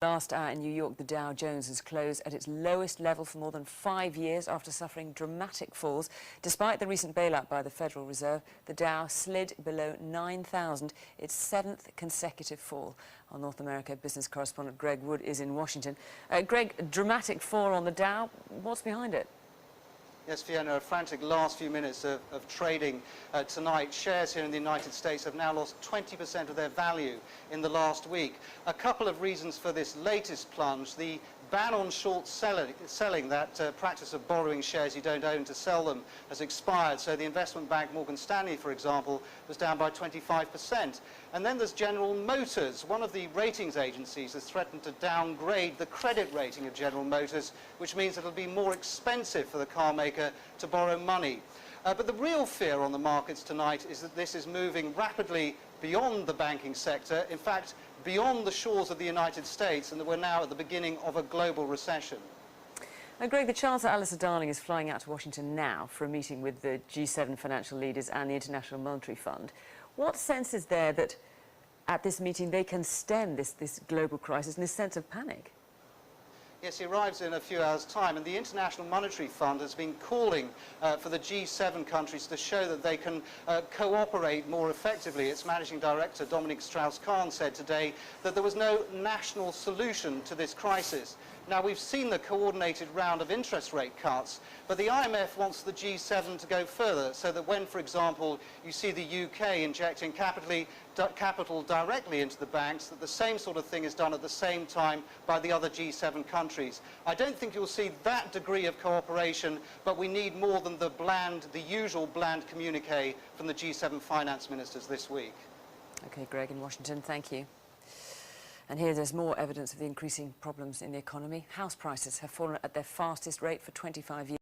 Last hour in New York, the Dow Jones has closed at its lowest level for more than 5 years after suffering dramatic falls. Despite the recent bailout by the Federal Reserve, the Dow slid below 9,000, its 7th consecutive fall. Our North America business correspondent Greg Wood is in Washington. Greg, a dramatic fall on the Dow. What's behind it? Yes, Fiona, a frantic last few minutes of trading tonight. Shares here in the United States have now lost 20% of their value in the last week. A couple of reasons for this latest plunge. The ban on short selling, that practice of borrowing shares you don't own to sell them, has expired. So the investment bank Morgan Stanley, for example, was down by 25%. And then there's General Motors. One of the ratings agencies has threatened to downgrade the credit rating of General Motors, which means it'll be more expensive for the car maker to borrow money. But the real fear on the markets tonight is that this is moving rapidly beyond the banking sector, in fact, beyond the shores of the United States, and that we're now at the beginning of a global recession. Now, Greg, the Chancellor Alistair Darling is flying out to Washington now for a meeting with the G7 financial leaders and the International Monetary Fund. What sense is there that at this meeting they can stem this global crisis and this sense of panic? Yes, he arrives in a few hours' time, and the International Monetary Fund has been calling for the G7 countries to show that they can cooperate more effectively. Its managing director, Dominic Strauss-Kahn, said today that there was no national solution to this crisis. Now, we've seen the coordinated round of interest rate cuts, but the IMF wants the G7 to go further, so that when, for example, you see the UK injecting capital directly into the banks, that the same sort of thing is done at the same time by the other G7 countries. I don't think you'll see that degree of cooperation, but we need more than the usual bland communique from the G7 finance ministers this week. OK, Greg in Washington, thank you. And here there's more evidence of the increasing problems in the economy. House prices have fallen at their fastest rate for 25 years.